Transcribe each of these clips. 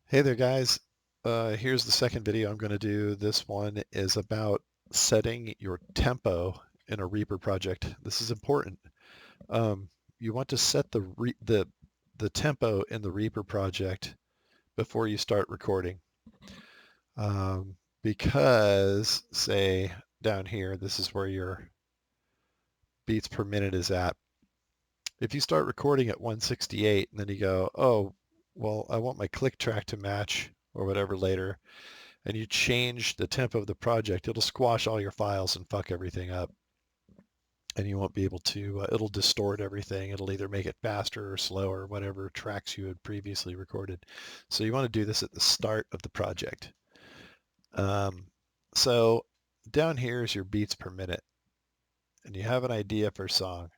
Hey there, guys. Here's the second video I'm going to do. This one is about setting your tempo in a Reaper project. This is important. You want to set the tempo in the Reaper project before you start recording, because say down here, this is where your beats per minute is at. If you start recording at 168 and then you go, oh, well, I want my click track to match or whatever later, and you change the tempo of the project, it'll squash all your files and fuck everything up. And you won't be able to, it'll distort everything. It'll either make it faster or slower, whatever tracks you had previously recorded. So you want to do this at the start of the project. So down here is your beats per minute. And you have an idea for a song.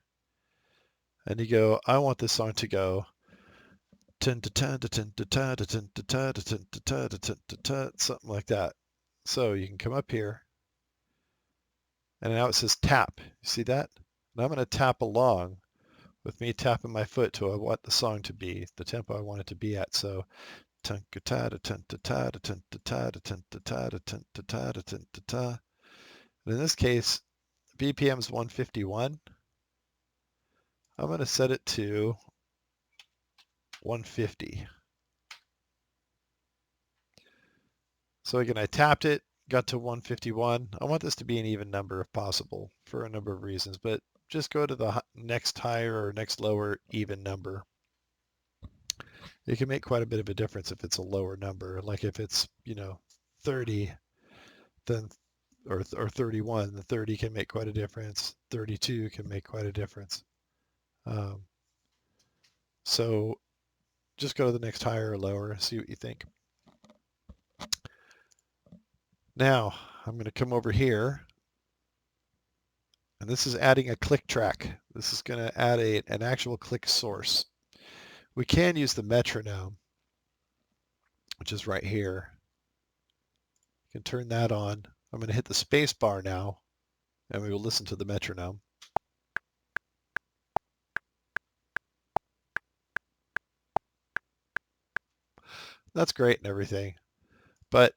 And you go, I want this song to go something like that. So you can come up here, and now it says tap. You see that? And I'm going to tap along with me tapping my foot to what I want the song to be, the tempo I want it to be at. So in this case, BPM is 151. I'm going to set it to 150. So again, I tapped it, got to 151. I want this to be an even number if possible for a number of reasons, but just go to the next higher or next lower even number. It can make quite a bit of a difference if it's a lower number. Like if it's, 30, then or 31, the 30 can make quite a difference. 32 can make quite a difference. Um, so just go to the next higher or lower, see what you think. Now I'm going to come over here, and this is adding a click track. This is going to add an actual click source. We can use the metronome, which is right here. You can turn that on. I'm going to hit the space bar now, and we will listen to the metronome. That's great and everything, but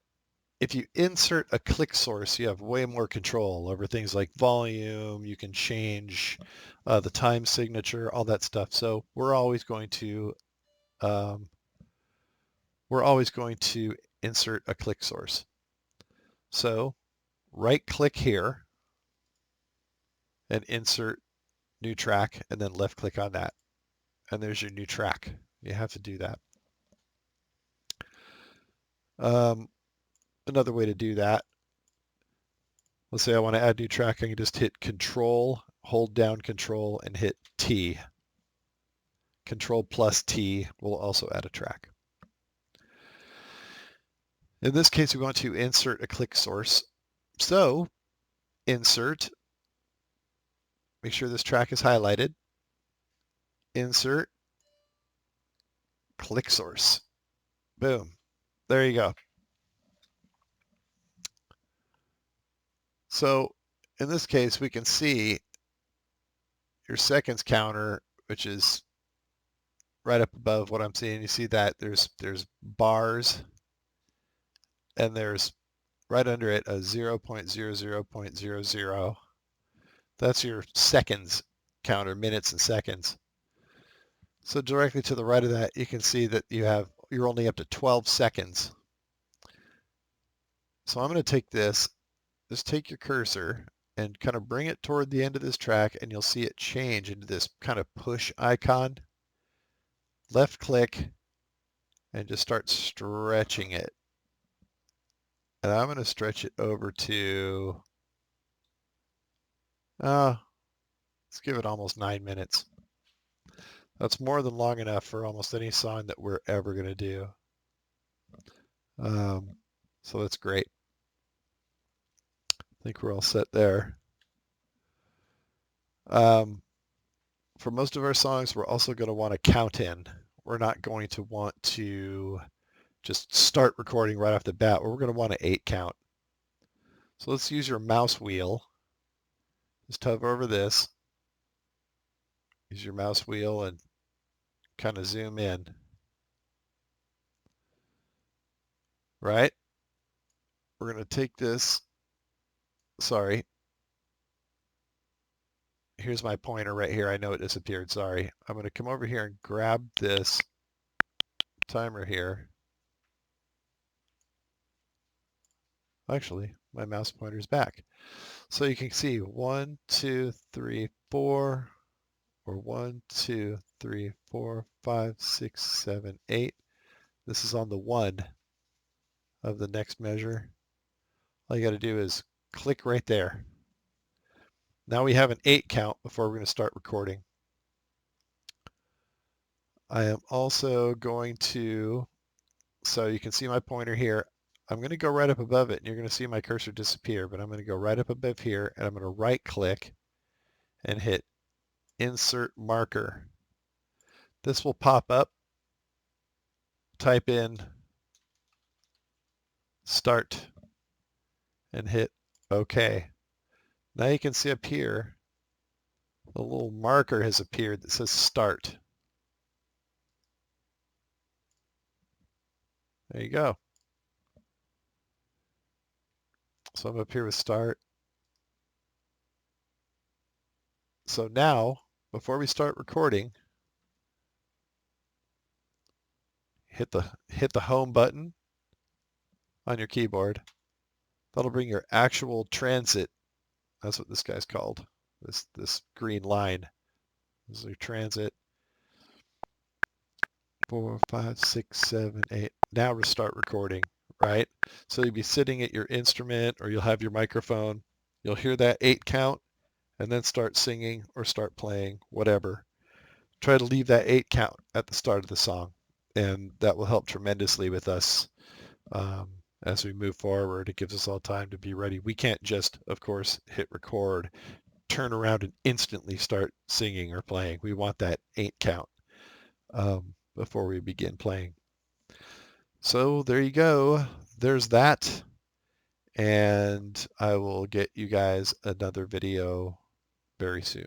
if you insert a click source, you have way more control over things like volume. You can change the time signature, all that stuff. So we're always going to insert a click source. So right click here and insert new track, and then left click on that, and there's your new track. You have to do that. Another way to do that, let's say I want to add new track, I can just hit Control, hold down Control, and hit T. Control plus T will also add a track. In this case, we want to insert a click source. So insert, make sure this track is highlighted, insert, click source. Boom. There you go. So in this case, we can see your seconds counter, which is right up above what I'm seeing. You see that there's bars, and there's right under it a 0.00.00. That's your seconds counter, minutes and seconds. So directly to the right of that, you can see that you're only up to 12 seconds. So I'm going to take this, just take your cursor and kind of bring it toward the end of this track, and you'll see it change into this kind of push icon. Left click and just start stretching it. And I'm going to stretch it over to, let's give it almost 9 minutes. That's more than long enough for almost any song that we're ever going to do. So that's great. I think we're all set there. For most of our songs, we're also going to want to count in. We're not going to want to just start recording right off the bat. We're going to want an 8 count. So let's use your mouse wheel. Just hover over this. Use your mouse wheel and kind of zoom in. right? We're going to take this, sorry, here's my pointer right here. I know it disappeared, sorry. I'm going to come over here and grab this timer here. Actually, my mouse pointer's back. So you can see 1, 2, 3, 4, or 1, 2, 3, 4, 5, 6, 7, 8. This is on the 1 of the next measure. All you got to do is click right there. Now we have an 8 count before we're going to start recording. I am also going to, so you can see my pointer here. I'm going to go right up above it, and you're going to see my cursor disappear, but I'm going to go right up above here, and I'm going to right click and hit Insert Marker. This will pop up. Type in Start and hit OK. Now you can see up here, a little marker has appeared that says Start. There you go. So I'm up here with Start. So now, before we start recording, hit the home button on your keyboard. That'll bring your actual transit. That's what this guy's called. This green line. This is your transit. 4, 5, 6, 7, 8. Now restart recording, right? So you'll be sitting at your instrument or you'll have your microphone. You'll hear that 8 count and then start singing or start playing, whatever. Try to leave that 8 count at the start of the song, and that will help tremendously with us as we move forward. It gives us all time to be ready. We can't just, of course, hit record, turn around and instantly start singing or playing. We want that 8 count before we begin playing. So there you go. There's that. And I will get you guys another video very soon.